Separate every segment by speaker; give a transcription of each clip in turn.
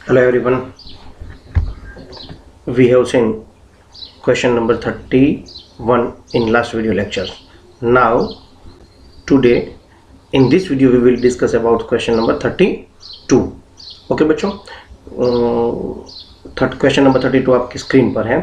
Speaker 1: Hello everyone. We have seen question number 31 in last video lecture. Now today in this video we will discuss about question number 32. Okay बच्चों, question number 32 आपकी screen पर है.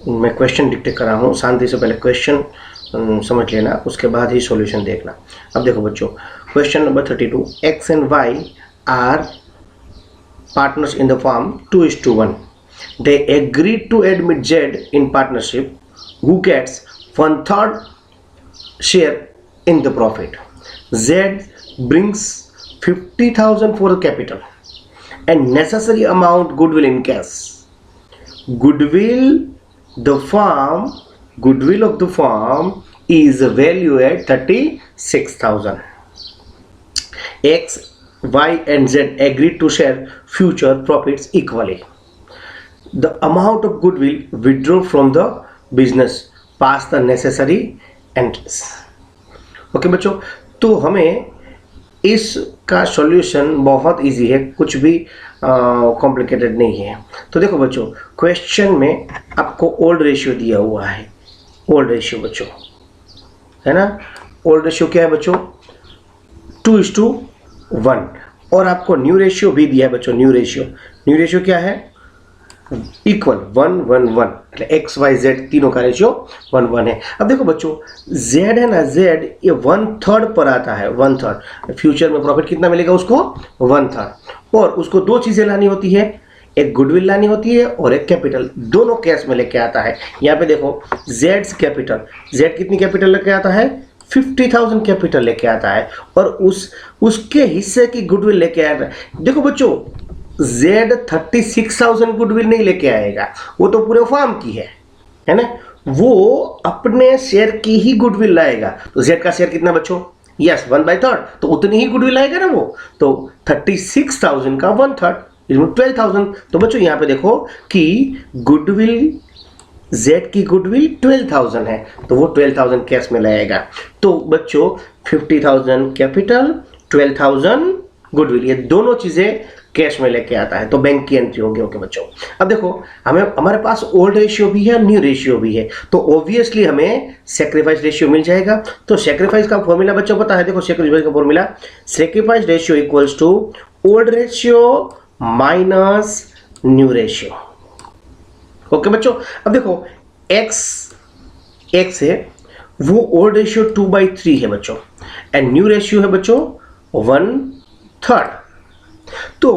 Speaker 1: मैं question dictate कर रहा हूँ. शांति से पहले क्वेश्चन समझ लेना, उसके बाद ही सॉल्यूशन देखना. अब देखो बच्चों, question number 32. X and Y are partners in the firm 2:1. They agreed to admit Z in partnership, who gets 1/3 share in the profit. Z brings 50,000 for the capital and necessary amount goodwill in cash. Goodwill of the firm is valued at 36,000. X, Y and Z agreed to share future profits equally. The amount of goodwill withdrawn from the business pass the necessary entries. Okay बच्चों, तो हमें इसका solution बहुत easy है, कुछ भी complicated नहीं है. तो देखो बच्चों, क्वेश्चन में आपको ओल्ड रेशियो दिया हुआ है. ओल्ड रेशियो बच्चों है ना. ओल्ड रेशियो क्या है बच्चों? 2:1. और आपको न्यू रेशियो भी दिया है बच्चों. न्यू रेशियो क्या है? इक्वल 1:1. एक्स वाई जेड तीनों का रेशियो 1:1 है. अब देखो बच्चों, जेड है ना, जेड ये 1/3 पर आता है. 1/3 फ्यूचर में प्रॉफिट कितना मिलेगा उसको? 1/3. और उसको दो चीजें लानी होती है, एक गुडविल लानी होती है और एक कैपिटल. दोनों कैश में लेके आता है. यहाँ पे देखो, जेड्स कैपिटल, जेड कितनी कैपिटल लेके आता है? 50,000 कैपिटल लेके आता है और उसके हिस्से की गुडविल लेके आता है. देखो बच्चों, जेड 36,000 गुडविल नहीं लेके आएगा, वो तो पूरे फर्म की है ना. वो अपने शेयर की ही गुडविल लाएगा. तो जेड का शेयर कितना बच्चों? यस, 1/3. तो उतनी ही गुडविल लाएगा ना वो. तो 36,000 का 1/3 इसमें 12,000. तो बच्चों यहाँ पे देखो कि गुडविल, Z की गुडविल 12,000 है, तो वो 12,000 कैश में लाएगा. तो बच्चों 50,000 कैपिटल, 12,000 गुडविल, ये दोनों चीजें कैश में लेके आता है. तो बैंक की एंट्री होगी. ओके बच्चों, अब देखो हमारे पास ओल्ड रेशियो भी है, न्यू रेशियो भी है, तो ऑब्वियसली हमें सेक्रीफाइस रेशियो मिल जाएगा. तो सेक्रीफाइस का फॉर्मूला बच्चों पता है. देखो सेक्रीफाइस का formula, sacrifice ratio equals to old ratio minus new ratio. Okay बच्चों, अब देखो x है, वो ओल्ड रेशियो 2/3 है बच्चों, एंड न्यू रेशियो है बच्चों 1/3. तो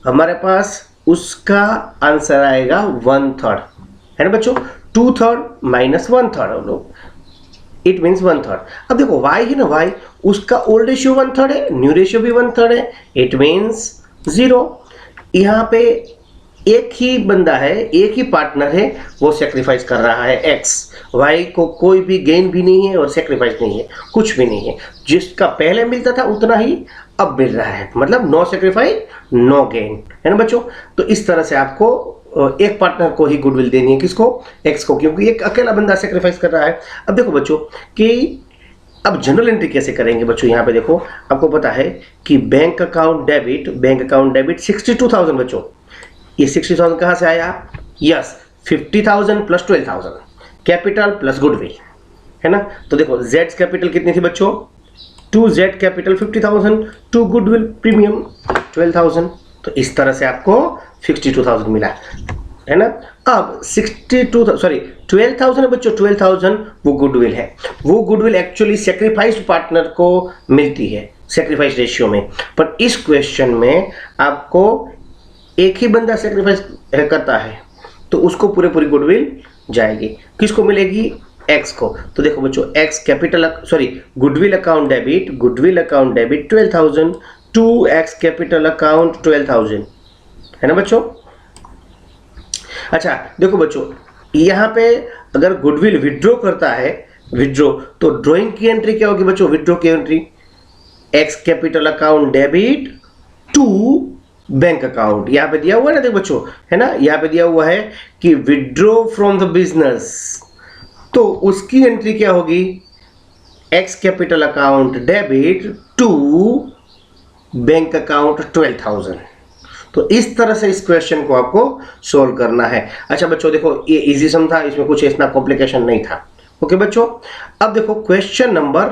Speaker 1: हमारे पास उसका आंसर आएगा 1/3 है ना बच्चों. 2/3 माइनस 1/3, इट मीन्स 1/3. अब देखो y है ना, y उसका ओल्ड रेशियो 1/3 है, न्यू रेशियो भी 1/3 है, इट मीन्स 0. यहाँ पे एक ही बंदा है, एक ही पार्टनर है, वो सेक्रीफाइस कर रहा है एक्स. वाई को कोई भी गेन भी नहीं है और सेक्रीफाइस नहीं है, कुछ भी नहीं है. जिसका पहले मिलता था उतना ही अब मिल रहा है, मतलब नो सेक्रीफाइस नो गेन, है ना बच्चों. तो इस तरह से आपको एक पार्टनर को ही गुडविल देनी है. किसको? एक्स को, क्योंकि एक अकेला बंदा सेक्रीफाइस कर रहा है. अब देखो बच्चों कि अब जनरल एंट्री कैसे करेंगे बच्चों. यहाँ पे देखो, आपको पता है कि बैंक अकाउंट डेबिट 62,000 बच्चों. ये 60,000 कहाँ से आया? Yes, 50,000 plus 12,000 capital plus goodwill, है ना. तो देखो जेड कैपिटल कितनी थी बच्चों? 2Z capital 50,000, 2 goodwill premium 12,000. तो इस तरह से आपको 62,000 मिला, है ना. अब 12,000 है बच्चों, 12,000 वो गुडविल है. वो गुडविल एक्चुअली सेक्रीफाइस पार्टनर को मिलती है सेक्रीफाइस रेशियो में, पर इस क्वेश्चन में आपको एक ही बंदा सेक्रीफाइस करता है, तो उसको पूरी गुडविल जाएगी. किसको मिलेगी? एक्स को. तो देखो बच्चों, x capital goodwill account debit 12,000, 2x capital account 12,000, है ना बच्चों. अच्छा देखो बच्चों, यहाँ पे अगर गुडविल विड्रॉ करता है, तो ड्रॉइंग की एंट्री क्या होगी बच्चों? विड्रॉ की entry X capital account debit to bank account. यहाँ पे दिया हुआ है ना, देखो बच्चों, है ना, यहाँ पे दिया हुआ है कि विड्रॉ फ्रॉम द बिजनेस. तो उसकी एंट्री क्या होगी? X capital account debit to bank account 12,000. तो इस तरह से इस क्वेश्चन को आपको सोल्व करना है। अच्छा बच्चों देखो ये इजी सम था, इसमें कुछ इतना कॉम्प्लिकेशन नहीं था। ओके बच्चों, अब देखो क्वेश्चन नंबर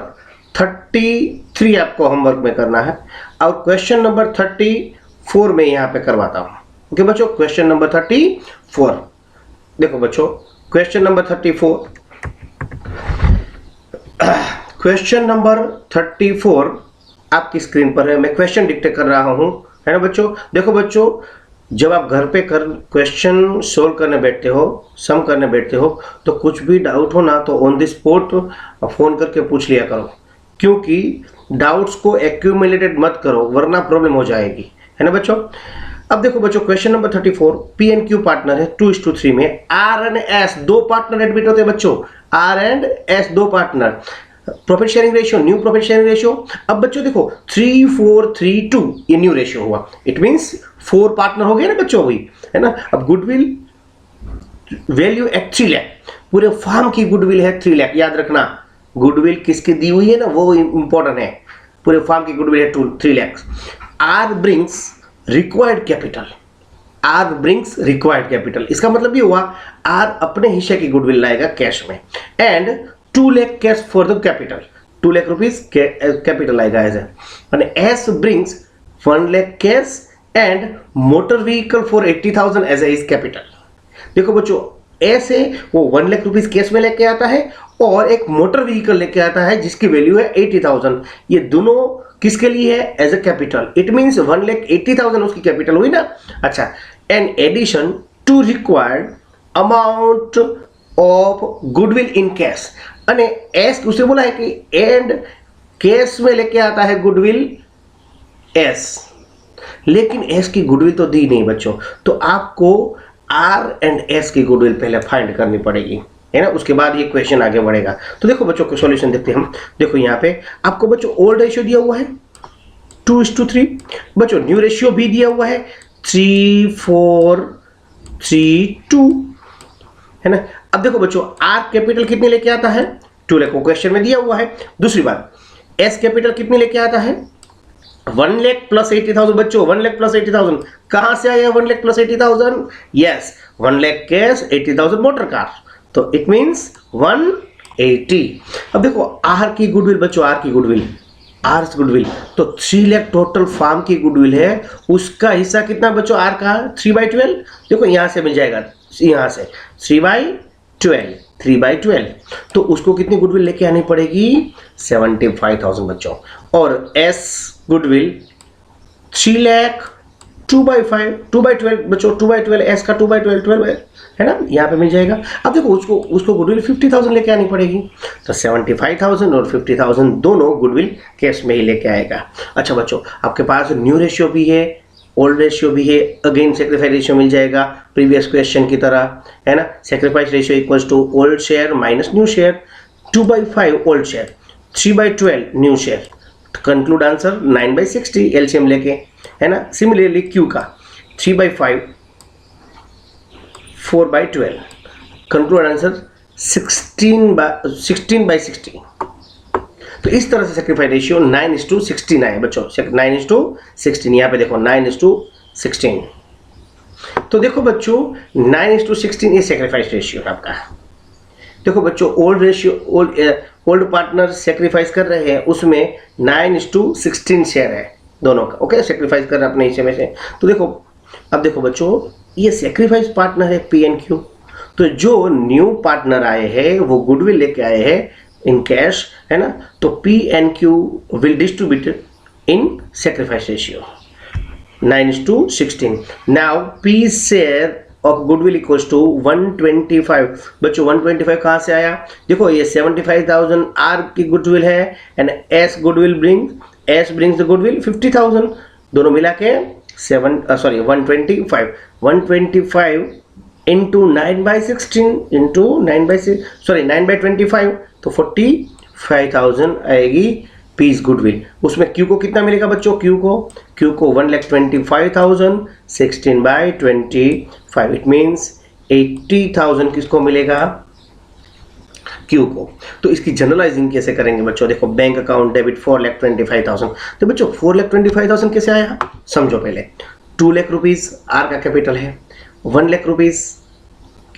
Speaker 1: 33 आपको होमवर्क में करना है और क्वेश्चन नंबर 34 में यहाँ पे करवाता हूँ। ओके बच्चों, क्वेश्चन नंबर 34 देखो बच्चों, क्वेश्चन नंबर 34, क्वेश्चन नंबर 34 आपकी स्क्रीन पर है। मैं क्वेश्चन डिक्टेट कर रहा हूं, है ना बच्चों। देखो बच्चों, जब आप घर पे क्वेश्चन सोल्व करने बैठते हो, सम करने बैठते हो, तो कुछ भी डाउट हो ना तो ऑन द स्पॉट फोन करके पूछ लिया करो, क्योंकि डाउट्स को एक्यूमुलेटेड मत करो वरना प्रॉब्लम हो जाएगी, है ना बच्चों। अब देखो बच्चों, question number 34, P and Q partner है 2:3 में, आर एंड एस दो पार्टनर एडमिट होते हैं बच्चों, आर एंड एस दो partner, profit sharing ratio, new profit sharing ratio. अब बच्चों देखो 3 4 3 2 ये न्यू रेशियो हुआ, इट मींस 4 पार्टनर हो गए ना बच्चों, वही है ना। अब गुडविल वैल्यू एट 3 लाख, पूरे फार्म की गुडविल है 3 लाख, याद रखना गुडविल किसकी दी हुई है ना वो इंपॉर्टेंट है, पूरे फार्म की गुडविल है 3 lakh. R brings required capital, R brings required capital, इसका मतलब ये हुआ आर अपने हिस्से की गुडविल लाएगा कैश में, and 2 lakh cash for the capital, 2 lakh rupees capital आएगा as and S brings 1 lakh cash and motor vehicle for 80,000 as is capital. देखो बच्चों, एस है वो 1 लाख रुपीज कैश में लेके आता है और एक मोटर व्हीकल लेके आता है जिसकी वैल्यू है 80,000, ये दोनों किसके लिए है, as a capital, it means 1,80,000 उसकी कैपिटल हुई ना। अच्छा, an addition to required amount of goodwill in cash, અને एस उसे बोला है कि एंड कैश में लेके आता है गुडविल एस, लेकिन एस की गुडविल तो दी नहीं बच्चों, तो आपको आर एंड एस की गुडविल पहले फाइंड करनी पड़ेगी, है ना, उसके बाद ये क्वेश्चन आगे बढ़ेगा। तो देखो बच्चों को सॉल्यूशन देखते हैं हम। देखो यहाँ पे आपको बच्चों ओल्ड रेशियो दिया हुआ है 2:3, बच्चों न्यू रेशियो भी दिया हुआ है 3 4 3 2, है ना। अब देखो बच्चों आर कैपिटल कितने लेके आता है 2 लाख, को क्वेश्चन में दिया हुआ है। दूसरी बात, एस कैपिटल कितने लेके आता है 1 लाख प्लस 80,000 बच्चों, 1 लाख प्लस 80,000 कहां से आया 1 lakh plus 80,000, yes 1 lakh cash 80,000 motor car, तो इट मींस 180। अब देखो आर की गुडविल बच्चों, आर की गुडविल, आर गुडविल तो 3 लाख टोटल फार्म की गुडविल है, उसका हिस्सा कितना बच्चों आर का 3/12, देखो यहां से मिल जाएगा, यहां से 3/12, तो उसको कितनी गुडविल लेके आनी पड़ेगी 75,000 बच्चों। और एस गुडविल 3 लाख 2/12 बच्चों, 2/12 एस का 2/12 है ना, यहाँ पे मिल जाएगा। अब देखो उसको गुडविल 50,000 लेके आनी पड़ेगी, तो 75,000 और 50,000 दोनों गुडविल कैश में ही लेके आएगा। अच्छा बच्चों, आपके पास न्यू रेशियो भी है, ओल्ड रेशियो भी है, अगेन सेक्रीफाइस रेशियो मिल जाएगा प्रीवियस क्वेश्चन की तरह, है ना। Sacrifice ratio equals to old share minus new share, 2/5 old share, 3/12 new share, conclude answer 9/60 LCM लेके, है ना। सिमिलरली क्यू का 3/5 4/12, कंक्लूड आंसर 16/60। तो इस तरह से सेक्रीफाइस रेशियो 9:16 है बच्चों, 9:16, यहाँ पे देखो 9:16। तो देखो बच्चों 9:16 ये सेक्रीफाइस रेशियो है आपका। देखो बच्चों old ratio, old partner sacrifice कर रहे हैं, उसमें 9:16 शेयर है दोनों का, ओके, सेक्रीफाइस कर रहे हैं अपने हिस्से में से। तो देखो अब देखो बच्चों ये सेक्रीफाइस पार्टनर है पी एंड क्यू, तो जो न्यू पार्टनर आए हैं वो गुडविल लेके आए हैं इन कैश, है ना, तो P and Q will distributed in sacrifice ratio 9:16। Now P share of goodwill equals to 125 बच्चों, 125 कहाँ से आया, देखो ये 75,000 आर की गुडविल है and S goodwill brings the goodwill 50,000, दोनों मिला के 125 इंटू 9/16 इंटू 9/25, तो 45,000 आएगी पीस गुडविल। उसमें क्यू को कितना मिलेगा बच्चों, क्यू को 1,25,000 16/25, इट मीन्स 80,000 किसको मिलेगा, क्यू को। तो इसकी जनरलाइजिंग कैसे करेंगे बच्चों, देखो बैंक अकाउंट डेबिट 4,25,000, तो बच्चों 4,25,000 कैसे आया समझो पहले। 2 लाख रुपीज़ आर का कैपिटल है, 1 लाख रुपीज़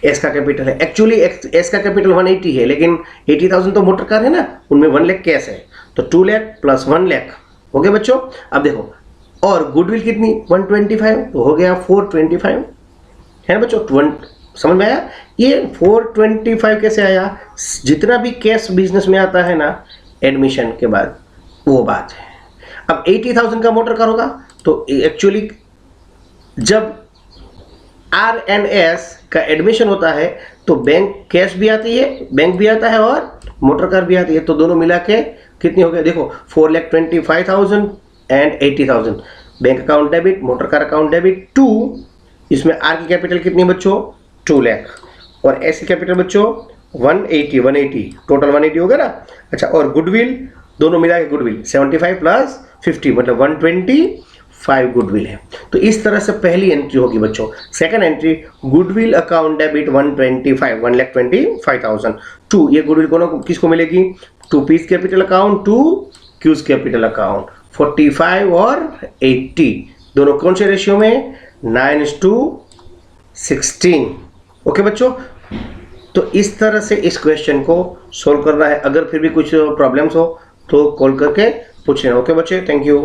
Speaker 1: एस का कैपिटल है। एक्चुअली एस का कैपिटल 180 है, लेकिन 80,000 तो मोटर कार है ना, उनमें 1 लाख कैश है, तो 2 लाख प्लस 1 लाख हो गया बच्चों। अब देखो, और गुडविल कितनी 125, तो हो गया 425 है ना बच्चों। समझ में आया? ये 425 कैसे आया? जितना भी कैश बिजनेस में आता है ना एडमिशन के बाद, वो बात है। अब 80,000 का मोटर कार होगा, तो एक्चुअली जब RNS का एडमिशन होता है तो बैंक कैश भी आती है, बैंक भी आता है और मोटर कार भी आती है, तो दोनों मिला के कितनी हो गई देखो, 4,25,000 and 80,000। Bank account debit, motor car account debit 2, इसमें आर की कैपिटल कितनी बच्चों 2 लाख, और एस की कैपिटल बच्चों 180 टोटल 180 होगा ना। अच्छा, और गुडविल दोनों मिला के गुडविल 75 प्लस 50 मतलब 125 गुडविल है। तो इस तरह से पहली एंट्री होगी बच्चों। Second entry, goodwill account debit 125 1,25,000 to, ये गुडविल किसको मिलेगी? To P's capital account, to Q's capital account. 45 और 80 दोनों कौन से रेशियो में? 9:16। ओके बच्चों, तो इस तरह से इस क्वेश्चन को सोल्व करना है। अगर फिर भी कुछ प्रॉब्लम्स हो तो कॉल करके पूछ लेना। ओके बच्चे, थैंक यू।